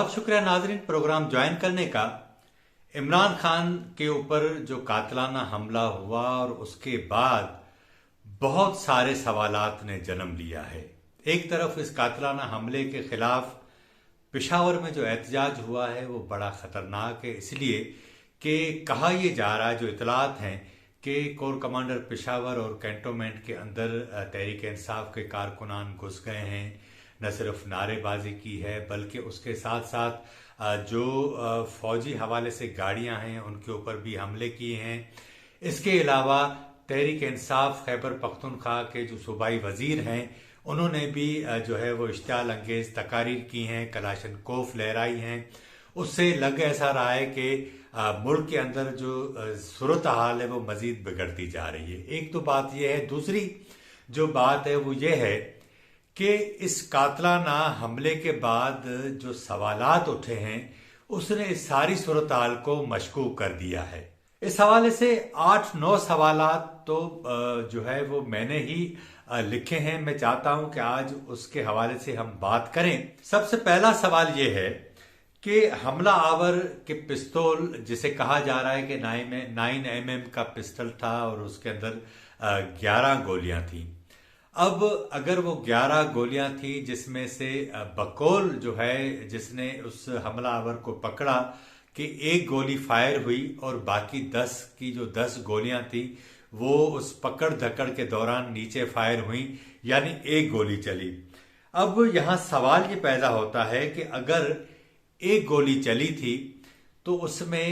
बहुत शुक्रिया नाजरीन प्रोग्राम ज्वाइन करने का। इमरान खान के ऊपर जो कातलाना हमला हुआ और उसके बाद बहुत सारे सवालात ने जन्म लिया है। एक तरफ इस कातलाना हमले के खिलाफ पेशावर में जो एहतजाज हुआ है वो बड़ा खतरनाक है, इसलिए कि कहा यह जा रहा है, जो इतलात हैं कि कोर कमांडर पेशावर और कैंटोनमेंट के अंदर तहरीक इंसाफ के कारकुनान घुस गए हैं। न सिर्फ नारेबाजी की है बल्कि उसके साथ साथ जो फौजी हवाले से गाड़ियां हैं उनके ऊपर भी हमले किए हैं। इसके अलावा तहरीक इंसाफ खैबर पख्तूनख्वा के जो सूबाई वजीर हैं उन्होंने भी जो है वो इश्तियाल अंगेज तकारीर की हैं, कलाशनकोफ लहराई हैं। उससे लग ऐसा रहा है कि मुल्क के अंदर जो सूरत हाल है वो मजीद बिगड़ती जा रही है। एक तो बात यह है, दूसरी जो बात है वो ये है कि इस कातलाना हमले के बाद जो सवालात उठे हैं उसने इस सारी सूरत हाल को मशकूक कर दिया है। इस हवाले से 8-9 सवालात तो जो है वो मैंने ही लिखे हैं। मैं चाहता हूं कि आज उसके हवाले से हम बात करें। सबसे पहला सवाल ये है कि हमला आवर के पिस्तौल, जिसे कहा जा रहा है कि 9mm का पिस्टल था और उसके अंदर 11 गोलियां थी। अब अगर वो 11 गोलियां थी जिसमें से बकौल जो है जिसने उस हमला आवर को पकड़ा कि एक गोली फायर हुई और बाकी 10 की जो 10 गोलियां थी वो उस पकड़ धकड़ के दौरान नीचे फायर हुई, यानी एक गोली चली। अब यहां सवाल ये पैदा होता है कि अगर एक गोली चली थी तो उसमें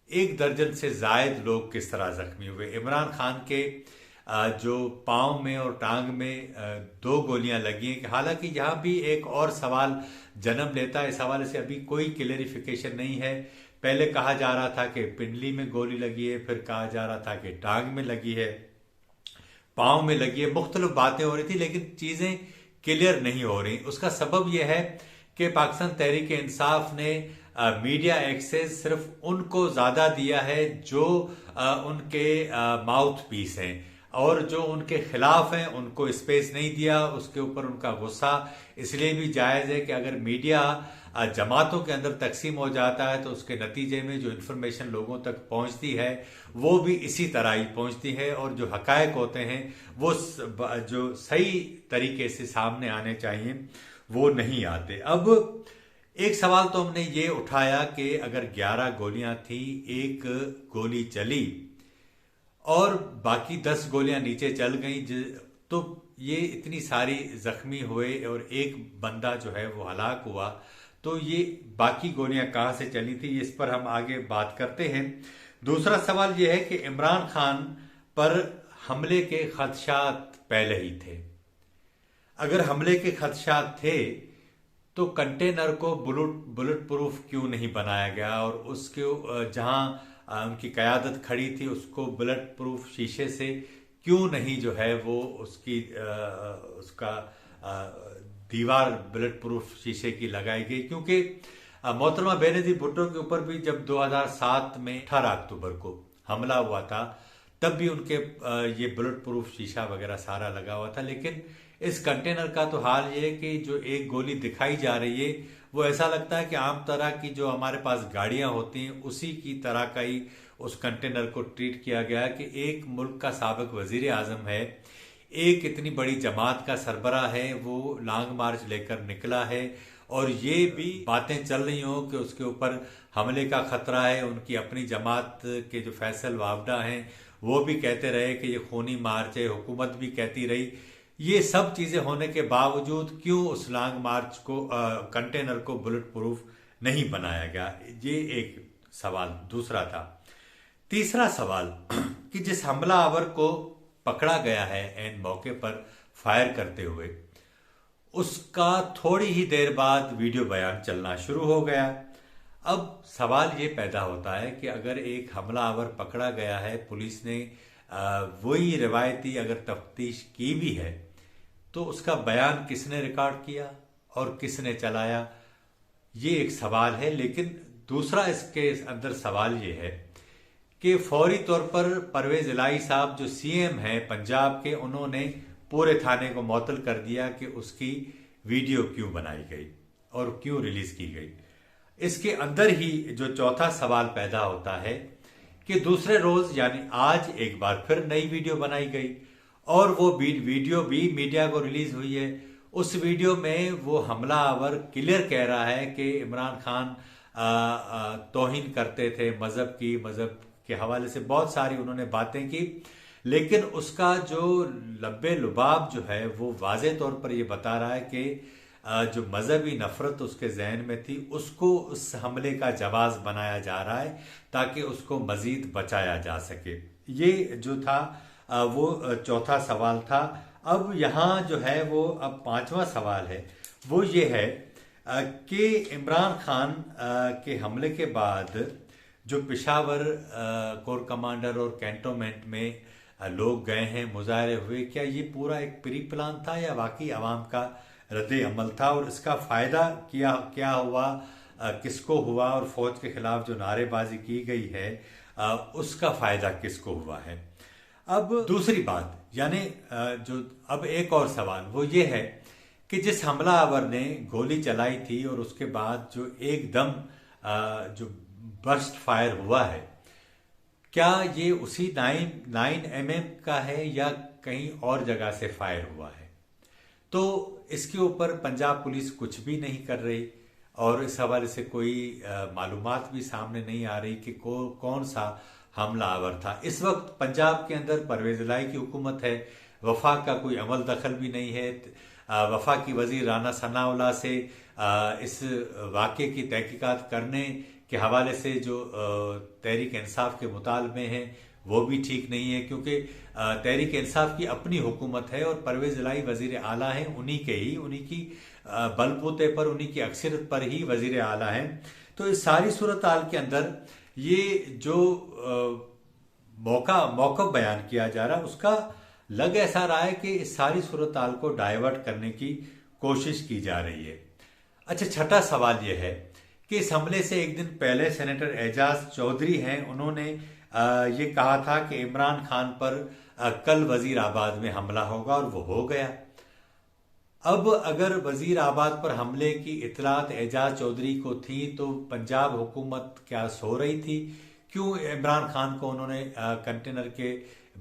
1 दर्जन से जायद लोग किस तरह जख्मी हुए। इमरान खान के जो पांव में और टांग में 2 गोलियां लगी हैं। हालांकि यहां भी एक और सवाल जन्म लेता है। इस हवाले से अभी कोई क्लेरिफिकेशन नहीं है। पहले कहा जा रहा था कि पिंडली में गोली लगी है, फिर कहा जा रहा था कि टांग में लगी है, पांव में लगी है। मुख्तलिफ बातें हो रही थी लेकिन चीजें क्लियर नहीं हो रही। उसका सबब यह है कि पाकिस्तान तहरीक इंसाफ ने मीडिया एक्सेस सिर्फ उनको ज्यादा दिया है जो उनके माउथ पीस हैं, और जो उनके खिलाफ हैं उनको स्पेस नहीं दिया। उसके ऊपर उनका गुस्सा इसलिए भी जायज है कि अगर मीडिया जमातों के अंदर तकसीम हो जाता है तो उसके नतीजे में जो इन्फॉर्मेशन लोगों तक पहुंचती है वो भी इसी तरह ही पहुंचती है, और जो हकायक होते हैं वो जो सही तरीके से सामने आने चाहिए वो नहीं आते। अब एक सवाल तो हमने ये उठाया कि अगर 11 गोलियां थी, एक गोली चली और बाकी 10 गोलियां नीचे चल गई, तो ये इतनी सारी जख्मी हुए और एक बंदा जो है वो हलाक हुआ, तो ये बाकी गोलियां कहां से चली थी, इस पर हम आगे बात करते हैं। दूसरा सवाल ये है कि इमरान खान पर हमले के खदशात पहले ही थे। अगर हमले के खदशात थे तो कंटेनर को बुलेट प्रूफ क्यों नहीं बनाया गया, और उसके जहां उनकी कयादत खड़ी थी उसको बुलेट प्रूफ शीशे से क्यों नहीं जो है वो उसका दीवार बुलेट प्रूफ शीशे की लगाई गई। क्योंकि मोहतरमा बेनजीर भुट्टो के ऊपर भी जब 2007 में 18 अक्टूबर को हमला हुआ था तब भी उनके ये बुलेट प्रूफ शीशा वगैरह सारा लगा हुआ था। लेकिन इस कंटेनर का तो हाल ये है कि जो एक गोली दिखाई जा रही है वो ऐसा लगता है कि आम तरह की जो हमारे पास गाड़ियां होती हैं उसी की तरह का ही उस कंटेनर को ट्रीट किया गया कि एक मुल्क का साबिक वजीर आजम है, एक इतनी बड़ी जमात का सरबराह है, वो लॉन्ग मार्च लेकर निकला है और ये भी बातें चल रही हो कि उसके ऊपर हमले का खतरा है। उनकी अपनी जमात के जो फैसल वावडा हैं वो भी कहते रहे कि ये खूनी मार्च है, हुकूमत भी कहती रही। ये सब चीजें होने के बावजूद क्यों उस लॉन्ग मार्च को कंटेनर को बुलेट प्रूफ नहीं बनाया गया, ये एक सवाल दूसरा था। तीसरा सवाल कि जिस हमला आवर को पकड़ा गया है एन मौके पर फायर करते हुए, उसका थोड़ी ही देर बाद वीडियो बयान चलना शुरू हो गया। अब सवाल ये पैदा होता है कि अगर एक हमला आवर पकड़ा गया है, पुलिस ने वही रिवायती अगर तफ्तीश की भी है, तो उसका बयान किसने रिकॉर्ड किया और किसने चलाया, ये एक सवाल है। लेकिन दूसरा इसके अंदर सवाल ये है कि फौरी तौर पर परवेज इलाही साहब जो सीएम हैं पंजाब के, उन्होंने पूरे थाने को मुअत्तल कर दिया कि उसकी वीडियो क्यों बनाई गई। और क्यों रिलीज की गई। इसके अंदर ही जो चौथा सवाल पैदा होता है कि दूसरे रोज यानी आज एक बार फिर नई वीडियो बनाई गई और वो वीडियो भी मीडिया को रिलीज हुई है। उस वीडियो में वो हमलावर क्लियर कह रहा है कि इमरान खान तौहीन करते थे मजहब के हवाले से बहुत सारी उन्होंने बातें की, लेकिन उसका जो लब्बे लुबाब जो है वो वाज़े तौर पर ये बता रहा है कि जो मजहबी नफरत उसके जहन में थी उसको उस हमले का जवाब बनाया जा रहा है ताकि उसको मजीद बचाया जा सके। ये जो था वो चौथा सवाल था। अब यहाँ जो है वो अब पांचवा सवाल है, वो ये है कि इमरान खान के हमले के बाद जो पेशावर कोर कमांडर और कैंटोनमेंट में लोग गए हैं, मुजाहरे हुए, क्या ये पूरा एक प्री प्लान था या वाकई आवाम का रद्द अमल था और इसका फायदा क्या हुआ, किसको हुआ, और फौज के खिलाफ जो नारेबाजी की गई है उसका फायदा किसको हुआ है। अब दूसरी बात यानी जो अब एक और सवाल वो ये है कि जिस हमलावर ने गोली चलाई थी और उसके बाद जो एकदम जो बर्स्ट फायर हुआ है, क्या ये उसी 9mm का है या कहीं और जगह से फायर हुआ है। तो इसके ऊपर पंजाब पुलिस कुछ भी नहीं कर रही और इस हवाले से कोई मालूमात भी सामने नहीं आ रही कि कौन सा हमलावर था। इस वक्त पंजाब के अंदर परवेज इलाही की हुकूमत है, वफाक का कोई अमल दखल भी नहीं है। वफाक की वजीर राना सनाउल्लाह से इस वाक़े की तहकीकात करने के हवाले से जो तहरीक इंसाफ के मुतालबे हैं वो भी ठीक नहीं है, क्योंकि तहरीक इंसाफ की अपनी हुकूमत है और परवेज इलाही वजीर आला हैं, उन्हीं की बलबूते पर, उन्हीं की अक्सरियत पर ही वजीर आला हैं। तो इस सारी सूरत हाल के अंदर ये जो मौका बयान किया जा रहा है उसका लग ऐसा रहा है कि इस सारी सूरत हाल को डाइवर्ट करने की कोशिश की जा रही है। अच्छा, छठा सवाल यह है कि इस हमले से एक दिन पहले सेनेटर एजाज चौधरी हैं, उन्होंने ये कहा था कि इमरान खान पर कल वजीराबाद में हमला होगा और वो हो गया। अब अगर वजीराबाद पर हमले की इतलात एजाज चौधरी को थी तो पंजाब हुकूमत क्या सो रही थी? क्यों इमरान खान को उन्होंने कंटेनर के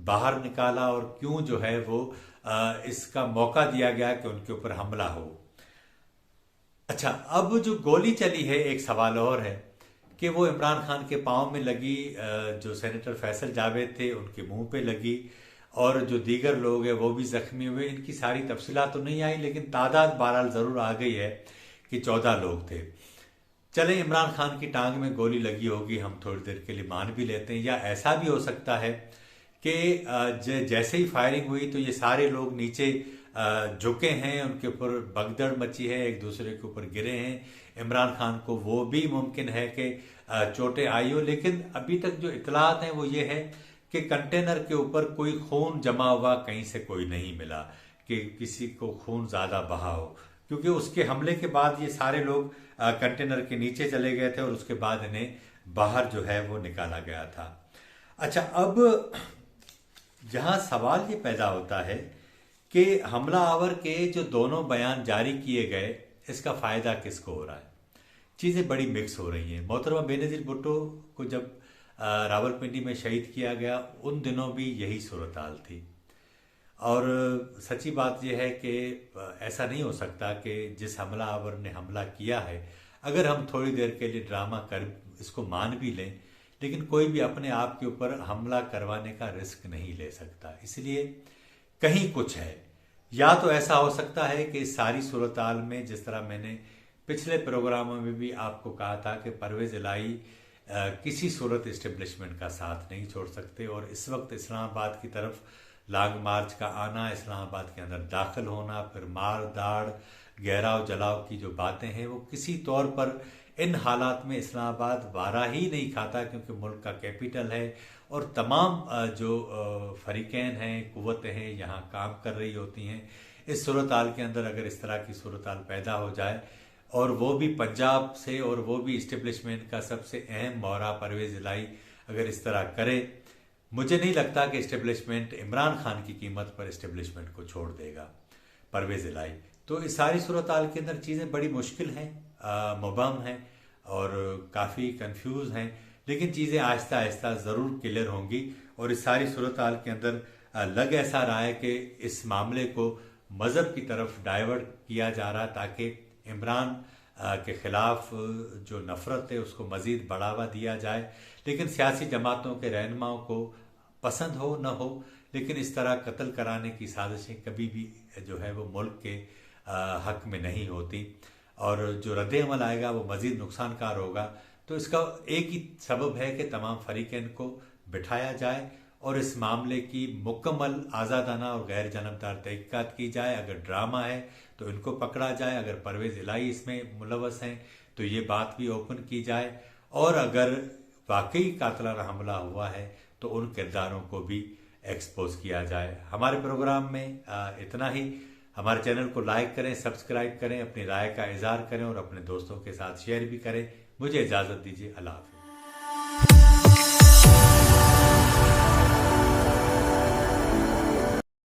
बाहर निकाला और क्यों जो है वो इसका मौका दिया गया कि उनके ऊपर हमला हो? अच्छा, अब जो गोली चली है एक सवाल और है कि वो इमरान खान के पांव में लगी, जो सेनेटर फैसल जावेद थे उनके मुंह पे लगी और जो दीगर लोग हैं वो भी जख्मी हुए। इनकी सारी तफसीलात तो नहीं आई लेकिन तादाद बहरहाल जरूर आ गई है कि 14 लोग थे। चले इमरान खान की टांग में गोली लगी होगी, हम थोड़ी देर के लिए मान भी लेते हैं, या ऐसा भी हो सकता है कि जैसे ही फायरिंग हुई तो ये सारे लोग नीचे झुके हैं, उनके ऊपर भगदड़ मची है, एक दूसरे के ऊपर गिरे हैं। इमरान खान को वो भी मुमकिन है कि चोटें आई हो, लेकिन अभी तक जो इतलात हैं वो ये है कि कंटेनर के ऊपर कोई खून जमा हुआ कहीं से कोई नहीं मिला कि किसी को खून ज्यादा बहा हो, क्योंकि उसके हमले के बाद ये सारे लोग कंटेनर के नीचे चले गए थे और उसके बाद इन्हें बाहर जो है वो निकाला गया था। अच्छा, अब यहां सवाल ये पैदा होता है कि हमलावर के जो दोनों बयान जारी किए गए इसका फायदा किसको हो रहा है? चीजें बड़ी मिक्स हो रही हैं। मोहतरमा बेनजीर भुट्टो को जब रावलपिंडी में शहीद किया गया उन दिनों भी यही सूरत हाल थी, और सच्ची बात यह है कि ऐसा नहीं हो सकता कि जिस हमलावर ने हमला किया है, अगर हम थोड़ी देर के लिए ड्रामा कर इसको मान भी लें, लेकिन कोई भी अपने आप के ऊपर हमला करवाने का रिस्क नहीं ले सकता। इसलिए कहीं कुछ है, या तो ऐसा हो सकता है कि सारी सूरत हाल में, जिस तरह मैंने पिछले प्रोग्रामों में भी आपको कहा था कि परवेज इलाही किसी सूरत इस्टेब्लिशमेंट का साथ नहीं छोड़ सकते, और इस वक्त इस्लामाबाद की तरफ लॉन्ग मार्च का आना, इस्लामाबाद के अंदर दाखिल होना, फिर मार दाड़ गहराव जलाव की जो बातें हैं वो किसी तौर पर इन हालात में इस्लामाबाद वारा ही नहीं खाता, क्योंकि मुल्क का कैपिटल है और तमाम जो फरीकैन हैं, कुव्वतें हैं, यहाँ काम कर रही होती हैं। इस सूरत हाल के अंदर अगर इस तरह की सूरत हाल पैदा हो जाए, और वो भी पंजाब से, और वो भी इस्टेब्लिशमेंट का सबसे अहम मोहरा परवेज इलाही अगर इस तरह करे, मुझे नहीं लगता कि इस्टेब्लिशमेंट इमरान खान की कीमत पर इस्टेब्लिशमेंट को छोड़ देगा परवेज इलाही। तो इस सारी सूरत हाल के अंदर चीज़ें बड़ी मुश्किल हैं, मुबहम हैं और काफ़ी कंफ्यूज हैं, लेकिन चीज़ें आहिस्ता आहिस्ता ज़रूर क्लियर होंगी। और इस सारी सूरत हाल के अंदर लग ऐसा रहा है कि इस मामले को मज़हब की तरफ डाइवर्ट किया जा रहा है ताकि इमरान के खिलाफ जो नफरत है उसको मज़ीद बढ़ावा दिया जाए। लेकिन सियासी जमातों के रहनुमाओं को पसंद हो न हो, लेकिन इस तरह कत्ल कराने की साजिशें कभी भी जो है वो मुल्क के हक में नहीं होती, और जो रद्द-ए-अमल आएगा वो मज़ीद नुकसानकार होगा। तो इसका एक ही सबब है कि तमाम फरीकैन को बिठाया जाए और इस मामले की मुकम्मल आज़ादाना और गैर जानबदार तहकीकात की जाए। अगर ड्रामा है तो इनको पकड़ा जाए, अगर परवेज़ इलाही इसमें मुलव्वस हैं तो ये बात भी ओपन की जाए, और अगर वाकई कातलाना हमला हुआ है तो उन किरदारों को भी एक्सपोज किया जाए। हमारे प्रोग्राम में इतना ही। हमारे चैनल को लाइक करें, सब्सक्राइब करें, अपनी राय का इजहार करें और अपने दोस्तों के साथ शेयर भी करें। मुझे इजाज़त दीजिए। अल्लाह हाफ़िज़।